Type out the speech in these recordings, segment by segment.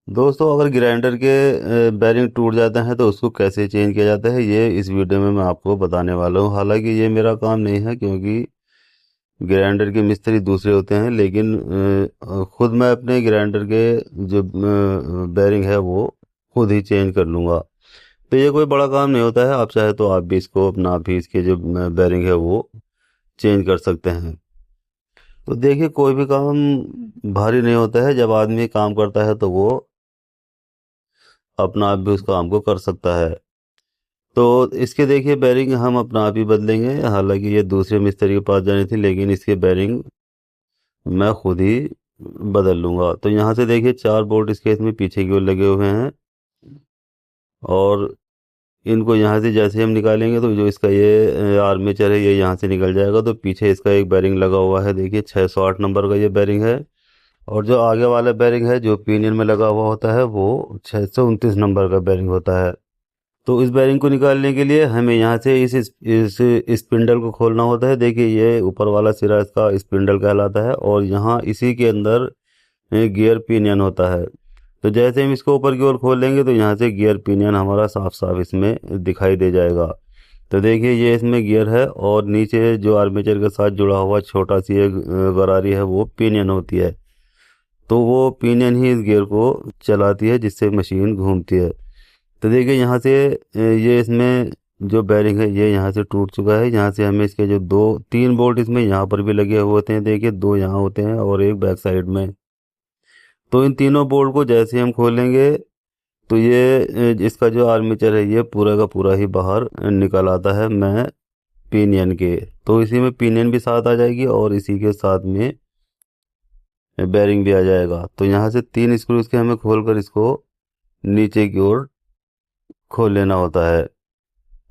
दोस्तों, अगर ग्राइंडर के बैरिंग टूट जाते हैं तो उसको कैसे चेंज किया जाता है, ये इस वीडियो में मैं आपको बताने वाला हूँ। हालांकि ये मेरा काम नहीं है, क्योंकि ग्राइंडर के मिस्त्री दूसरे होते हैं, लेकिन खुद मैं अपने ग्राइंडर के जो बैरिंग है वो खुद ही चेंज कर लूँगा। तो ये कोई बड़ा काम नहीं होता है। आप चाहे तो आप भी इसको अपना भी इसके जो बैरिंग है वो चेंज कर सकते हैं। तो देखिए, कोई भी काम भारी नहीं होता है। जब आदमी काम करता है तो वो अपना आप भी उस काम को कर सकता है। तो इसके देखिए बैरिंग हम अपना आप ही बदलेंगे। हालांकि ये दूसरे मिस्त्री के पास जानी थी, लेकिन इसके बैरिंग मैं खुद ही बदल लूँगा। तो यहाँ से देखिए 4 बोल्ट इसके इसमें पीछे की ओर लगे हुए हैं, और इनको यहाँ से जैसे हम निकालेंगे तो जो इसका ये आर्मेचर है ये यहाँ से निकल जाएगा। तो पीछे इसका एक बैरिंग लगा हुआ है, देखिए 608 नंबर का ये बैरिंग है। और जो आगे वाला बैरिंग है जो पिनियन में लगा हुआ होता है वो 629 नंबर का बैरिंग होता है। तो इस बैरिंग को निकालने के लिए हमें यहाँ से इस स्पिंडल को खोलना होता है। देखिए, ये ऊपर वाला सिरा इसका स्पिंडल कहलाता है, और यहाँ इसी के अंदर गियर पिनियन होता है। तो जैसे हम इसको ऊपर की ओर खोलेंगे तो यहाँ से गियर पिनियन हमारा साफ साफ इसमें दिखाई दे जाएगा। तो देखिए, ये इसमें गियर है, और नीचे जो आर्मेचर के साथ जुड़ा हुआ छोटा सी एक गरारी है वो पिनियन होती है। तो वो पिनियन ही इस गियर को चलाती है, जिससे मशीन घूमती है। तो देखिए, यहाँ से ये इसमें जो बैरिंग है ये यहाँ से टूट चुका है। यहाँ से हमें इसके जो 2-3 बोल्ट इसमें यहाँ पर भी लगे हुए होते हैं, देखिए 2 यहाँ होते हैं और एक बैक साइड में। तो इन तीनों बोल्ट को जैसे हम खोलेंगे तो ये इसका जो आर्मेचर है ये पूरा का पूरा ही बाहर निकल आता है मैं पिनियन के। तो इसी में पिनियन भी साथ आ जाएगी, और इसी के साथ में बैरिंग भी आ जाएगा। तो यहाँ से 3 स्क्रू इसके हमें खोलकर इसको नीचे की ओर खोल लेना होता है।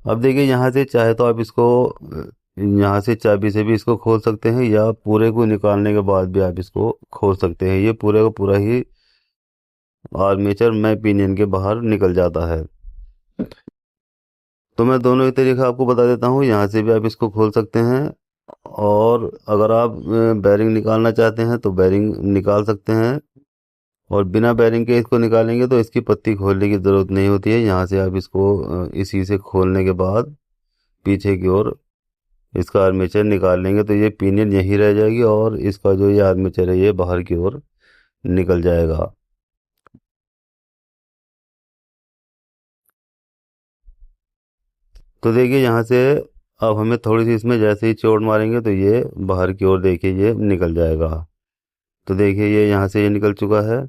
अब देखिए, यहाँ से चाहे तो आप इसको यहाँ से चाबी से भी इसको खोल सकते हैं, या पूरे को निकालने के बाद भी आप इसको खोल सकते हैं। ये पूरे का पूरा ही आर्मेचर में पिनियन के बाहर निकल जाता है। तो मैं दोनों ही तरीका आपको बता देता हूँ। यहाँ से भी आप इसको खोल सकते हैं, और अगर आप बैरिंग निकालना चाहते हैं तो बैरिंग निकाल सकते हैं। और बिना बैरिंग के इसको निकालेंगे तो इसकी पत्ती खोलने की ज़रूरत नहीं होती है। यहाँ से आप इसको इसी से खोलने के बाद पीछे की ओर इसका आर्मेचर निकाल लेंगे तो ये पिनियन यहीं रह जाएगी, और इसका जो ये आर्मेचर है ये बाहर की ओर निकल जाएगा। तो देखिए, यहाँ से अब हमें थोड़ी सी इसमें जैसे ही चोट मारेंगे तो ये बाहर की ओर देखिए ये निकल जाएगा। तो देखिए, ये यहाँ से ये निकल चुका है।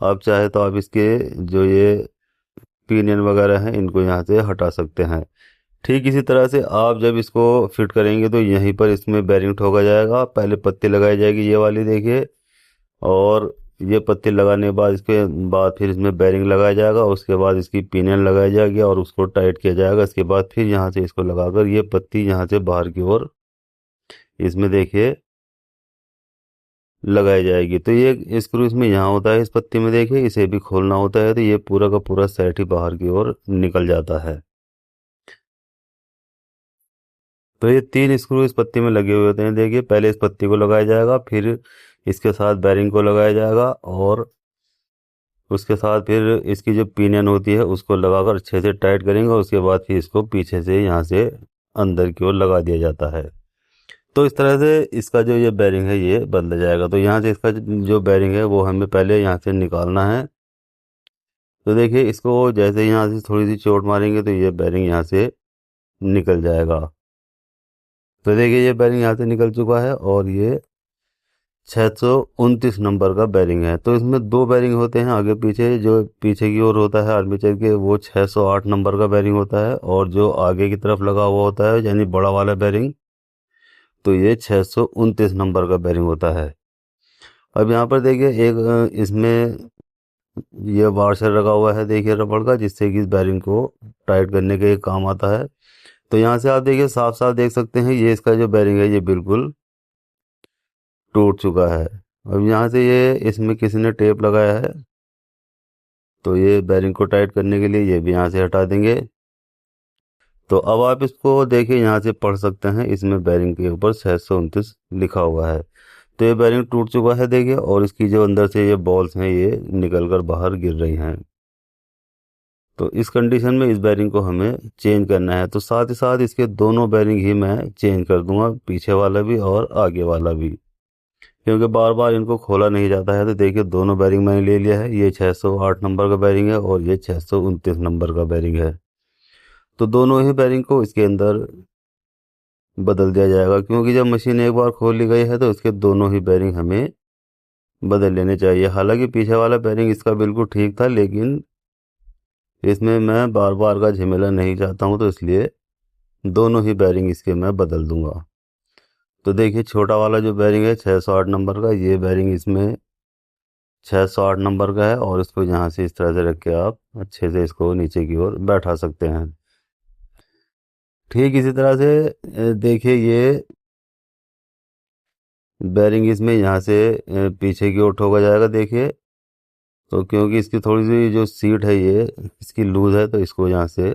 आप चाहे तो आप इसके जो ये पिनियन वगैरह हैं इनको यहाँ से हटा सकते हैं। ठीक इसी तरह से आप जब इसको फिट करेंगे तो यहीं पर इसमें बैरिंग ठोका जाएगा। पहले पत्ती लगाई जाएगी ये वाली, देखिए, और ये पत्ती लगाने के बाद इसके बाद फिर इसमें बैरिंग लगाया जाएगा। उसके बाद इसकी पिनियन लगाई जाएगी और उसको टाइट किया जाएगा। इसके बाद फिर यहाँ से इसको लगाकर ये पत्ती यहाँ से बाहर की ओर इसमें देखिए लगाई जाएगी। तो ये स्क्रू इसमें यहाँ होता है, इस पत्ती में देखिए, इसे भी खोलना होता है। तो ये पूरा का पूरा सेट ही बाहर की ओर निकल जाता है। तो ये 3 स्क्रू इस पत्ती में लगे हुए होते हैं, देखिए। पहले इस पत्ती को लगाया जाएगा, फिर इसके साथ बैरिंग को लगाया जाएगा, और उसके साथ फिर इसकी जो पिनियन होती है उसको लगाकर अच्छे से टाइट करेंगे। और उसके बाद फिर इसको पीछे से यहाँ से अंदर की ओर लगा दिया जाता है। तो इस तरह से इसका जो ये बैरिंग है ये बदल जाएगा। तो यहाँ से इसका जो बैरिंग है वो हमें पहले यहाँ से निकालना है। तो देखिए, इसको जैसे यहाँ से थोड़ी सी चोट मारेंगे तो ये बैरिंग यहाँ से निकल जाएगा। तो देखिए, ये बैरिंग यहाँ से निकल चुका है, और ये 629 नंबर का बैरिंग है। तो इसमें 2 बैरिंग होते हैं आगे पीछे। जो पीछे की ओर होता है आर्मेचर के वो 608 नंबर का बैरिंग होता है, और जो आगे की तरफ लगा हुआ होता है यानी बड़ा वाला बैरिंग, तो ये 629 नंबर का बैरिंग होता है। अब यहाँ पर देखिए, एक इसमें ये वाशर लगा हुआ है, देखिए, रबड़ का, जिससे कि इस बैरिंग को टाइट करने के काम आता है। तो यहाँ से आप देखिए साफ साफ देख सकते हैं ये इसका जो बैरिंग है ये बिल्कुल टूट चुका है। अब यहाँ से ये इसमें किसी ने टेप लगाया है, तो ये बैरिंग को टाइट करने के लिए ये भी यहाँ से हटा देंगे। तो अब आप इसको देखिए यहाँ से पढ़ सकते हैं, इसमें बैरिंग के ऊपर 629 लिखा हुआ है। तो ये बैरिंग टूट चुका है देखिए, और इसकी जो अंदर से ये बॉल्स हैं ये निकल कर बाहर गिर रही हैं। तो इस कंडीशन में इस बैरिंग को हमें चेंज करना है। तो साथ ही साथ इसके दोनों बैरिंग ही मैं चेंज कर दूंगा, पीछे वाला भी और आगे वाला भी, क्योंकि बार बार इनको खोला नहीं जाता है। तो देखिए दोनों बैरिंग मैंने ले लिया है, ये 608 नंबर का बैरिंग है और ये 629 नंबर का बैरिंग है। तो दोनों ही बैरिंग को इसके अंदर बदल दिया जाएगा, क्योंकि जब मशीन एक बार खोल ली गई है तो इसके दोनों ही बैरिंग हमें बदल लेने चाहिए। हालांकि पीछे वाला बैरिंग इसका बिल्कुल ठीक था, लेकिन इसमें मैं बार बार का झमेला नहीं चाहता हूँ, तो इसलिए दोनों ही बैरिंग इसके मैं बदल दूंगा। तो देखिए छोटा वाला जो बैरिंग है 608 नंबर का, ये बैरिंग इसमें 608 नंबर का है, और इसको यहाँ से इस तरह से रख के आप अच्छे से इसको नीचे की ओर बैठा सकते हैं। ठीक इसी तरह से देखिए ये बैरिंग इसमें यहाँ से पीछे की ओर ठोका जाएगा देखिए। तो क्योंकि इसकी थोड़ी सी जो सीट है ये इसकी लूज है, तो इसको यहाँ से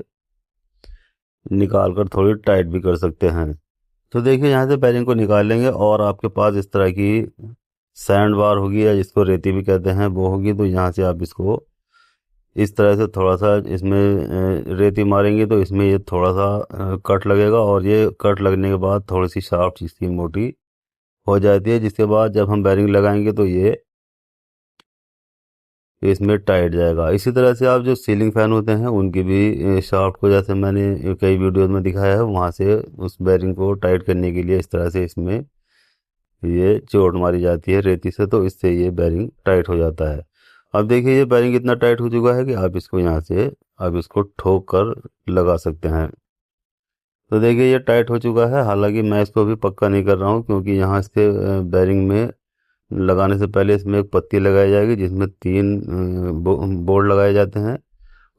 निकाल कर थोड़ी टाइट भी कर सकते हैं। तो देखिए यहाँ से बैरिंग को निकाल लेंगे, और आपके पास इस तरह की सैंड बार होगी या जिसको रेती भी कहते हैं वो होगी। तो यहाँ से आप इसको इस तरह से थोड़ा सा इसमें रेती मारेंगे तो इसमें ये थोड़ा सा कट लगेगा, और ये कट लगने के बाद थोड़ी सी शाफ्ट इसकी मोटी हो जाती है, जिसके बाद जब हम बैरिंग लगाएंगे तो ये इसमें टाइट जाएगा। इसी तरह से आप जो सीलिंग फैन होते हैं उनकी भी शाफ्ट को, जैसे मैंने कई वीडियोज में दिखाया है, वहाँ से उस बैरिंग को टाइट करने के लिए इस तरह से इसमें ये चोट मारी जाती है रेती से, तो इससे ये बैरिंग टाइट हो जाता है। अब देखिए ये बैरिंग इतना टाइट हो चुका है कि आप इसको यहाँ से अब इसको ठोक कर लगा सकते हैं। तो देखिए ये टाइट हो चुका है। हालांकि मैं इसको भी पक्का नहीं कर रहा हूँ, क्योंकि यहाँ इसके बैरिंग में लगाने से पहले इसमें एक पत्ती लगाई जाएगी, जिसमें 3 बोर्ड लगाए जाते हैं।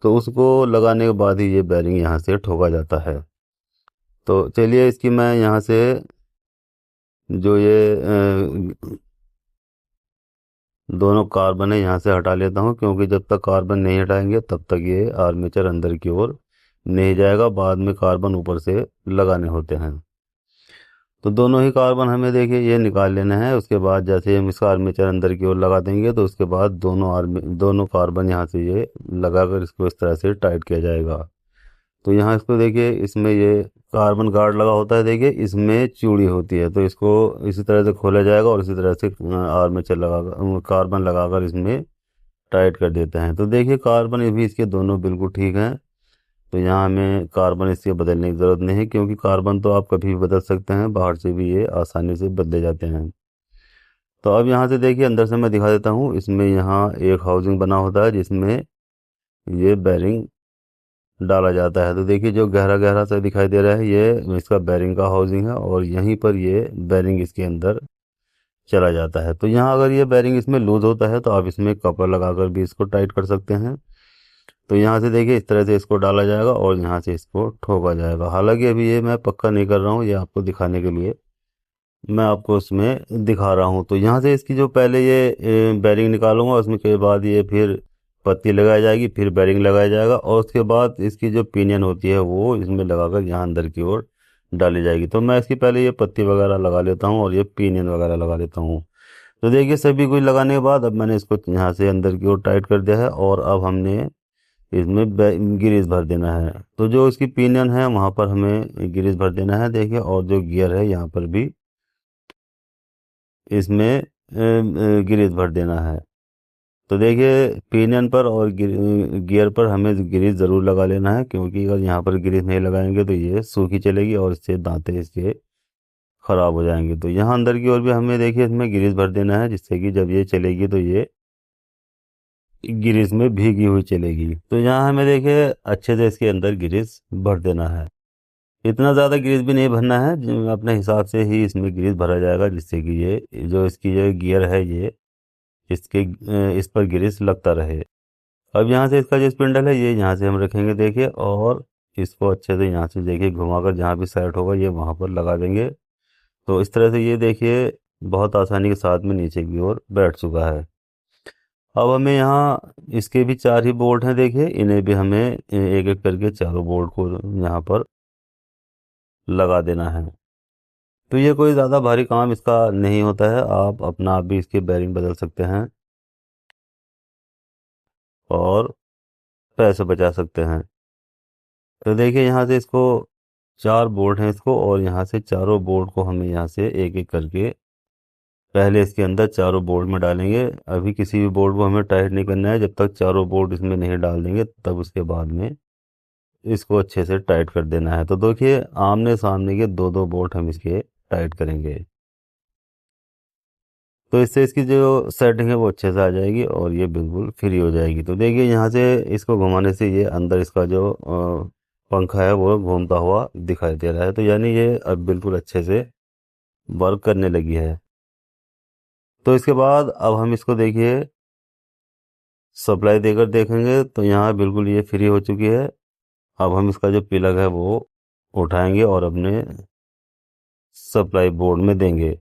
तो उसको लगाने के बाद ही ये बैरिंग यहाँ से ठोका जाता है। तो चलिए इसकी मैं यहाँ से जो ये दोनों कार्बन है यहाँ से हटा लेता हूँ, क्योंकि जब तक कार्बन नहीं हटाएंगे तब तक ये आर्मेचर अंदर की ओर नहीं जाएगा, बाद में कार्बन ऊपर से लगाने होते हैं। तो दोनों ही कार्बन हमें देखिए ये निकाल लेना है। उसके बाद जैसे हम इसका आर्मेचर अंदर की ओर लगा देंगे तो उसके बाद दोनों कार्बन यहाँ से ये लगाकर इसको इस तरह से टाइट किया जाएगा। तो यहाँ इसको देखिए इसमें ये कार्बन गार्ड लगा होता है, देखिए इसमें चूड़ी होती है, तो इसको इसी तरह से खोला जाएगा और इसी तरह से आर्मेचर लगाकर कार्बन लगाकर इसमें टाइट कर देते हैं। तो देखिए कार्बन ये भी इसके दोनों बिल्कुल ठीक हैं। तो यहाँ हमें कार्बन इसके बदलने की ज़रूरत नहीं है, क्योंकि कार्बन तो आप कभी भी बदल सकते हैं, बाहर से भी ये आसानी से बदले जाते हैं। तो अब यहाँ से देखिए अंदर से मैं दिखा देता हूँ। इसमें यहाँ एक हाउसिंग बना होता है जिसमें ये बैरिंग डाला जाता है। तो देखिए जो गहरा गहरा सा दिखाई दे रहा है ये इसका बैरिंग का हाउसिंग है, और यहीं पर ये बैरिंग इसके अंदर चला जाता है। तो यहाँ अगर ये बैरिंग इसमें लूज होता है तो आप इसमें कपड़ा लगाकर भी इसको टाइट कर सकते हैं। तो यहाँ से देखिए इस तरह से इसको डाला जाएगा और यहाँ से इसको ठोका जाएगा। हालांकि अभी ये मैं पक्का नहीं कर रहा हूँ, ये आपको दिखाने के लिए मैं आपको उसमें दिखा रहा हूँ। तो यहाँ से इसकी जो पहले ये बैरिंग निकालूंगा, उसमें के बाद ये फिर पत्ती लगाई जाएगी, फिर बैरिंग लगाया जाएगा, और उसके बाद इसकी जो पिनियन होती है वो इसमें लगाकर यहाँ अंदर की ओर डाली जाएगी। तो मैं इसकी पहले ये पत्ती वगैरह लगा लेता हूँ और ये पिनियन वगैरह लगा लेता हूँ। तो देखिए सभी कुछ लगाने के बाद अब मैंने इसको यहाँ से अंदर की ओर टाइट कर दिया है, और अब हमने इसमें ग्रीस भर देना है। तो जो इसकी पिनियन है वहाँ पर हमें ग्रीस भर देना है देखिए, और जो गियर है यहाँ पर भी इसमें ग्रीस भर देना है। तो देखिए पिनियन पर और गियर पर हमें ग्रीस ज़रूर लगा लेना है, क्योंकि अगर यहाँ पर ग्रीस नहीं लगाएंगे तो ये सूखी चलेगी और इससे दांते इसके ख़राब हो जाएंगे। तो यहाँ अंदर की ओर भी हमें देखिए इसमें ग्रीस भर देना है, जिससे कि जब ये चलेगी तो ये ग्रीस में भीगी हुई चलेगी। तो यहाँ हमें देखिए अच्छे से इसके अंदर ग्रीस भर देना है। इतना ज़्यादा ग्रीस भी नहीं भरना है, अपने हिसाब से ही इसमें ग्रीस भरा जाएगा, जिससे कि ये जो इसकी जो गियर है ये इसके इस पर ग्रीस लगता रहे। अब यहाँ से इसका जो स्पिंडल है ये यहाँ से हम रखेंगे देखिए, और इसको अच्छे से यहाँ से देखिए घुमाकर जहाँ भी साइड होगा ये वहाँ पर लगा देंगे। तो इस तरह से ये देखिए बहुत आसानी के साथ में नीचे की ओर बैठ चुका है। अब हमें यहाँ इसके भी 4 ही बोल्ट हैं देखिए, इन्हें भी हमें एक एक करके चारों बोल्ट को यहाँ पर लगा देना है। तो ये कोई ज़्यादा भारी काम इसका नहीं होता है, आप अपना आप भी इसकी बेरिंग बदल सकते हैं और पैसे बचा सकते हैं। तो देखिए यहाँ से इसको 4 बोल्ट हैं इसको, और यहाँ से चारों बोल्ट को हमें यहाँ से एक एक करके पहले इसके अंदर चारों बोल्ट में डालेंगे। अभी किसी भी बोल्ट को हमें टाइट नहीं करना है, जब तक चारों बोल्ट इसमें नहीं डाल देंगे तब उसके बाद में इसको अच्छे से टाइट कर देना है। तो देखिए आमने सामने के दो दो बोल्ट हम इसके टाइट करेंगे, तो इससे इसकी जो सेटिंग है वो अच्छे से आ जाएगी और ये बिल्कुल फ्री हो जाएगी। तो देखिए यहाँ से इसको घुमाने से ये अंदर इसका जो पंखा है वो घूमता हुआ दिखाई दे रहा है। तो यानी ये अब बिल्कुल अच्छे से वर्क करने लगी है। तो इसके बाद अब हम इसको देखिए सप्लाई देकर देखेंगे, तो यहाँ बिल्कुल ये फ्री हो चुकी है। अब हम इसका जो प्लग है वो उठाएंगे और अपने सप्लाई बोर्ड में देंगे।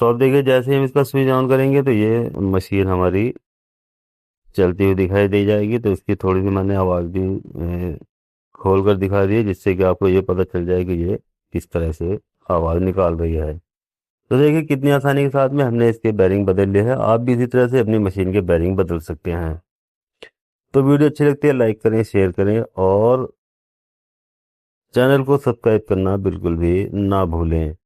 तो अब देखिए जैसे ही हम इसका स्विच ऑन करेंगे तो ये मशीन हमारी चलती हुई दिखाई दे जाएगी। तो इसकी थोड़ी सी मैंने आवाज़ भी खोल कर दिखा दी है, जिससे कि आपको ये पता चल जाए कि ये किस तरह से आवाज़ निकाल रही है। तो देखिए कितनी आसानी के साथ में हमने इसके बैरिंग बदल लिए हैं। आप भी इसी तरह से अपनी मशीन के बैरिंग बदल सकते हैं। तो वीडियो अच्छी लगती है लाइक करें, शेयर करें और चैनल को सब्सक्राइब करना बिल्कुल भी ना भूलें।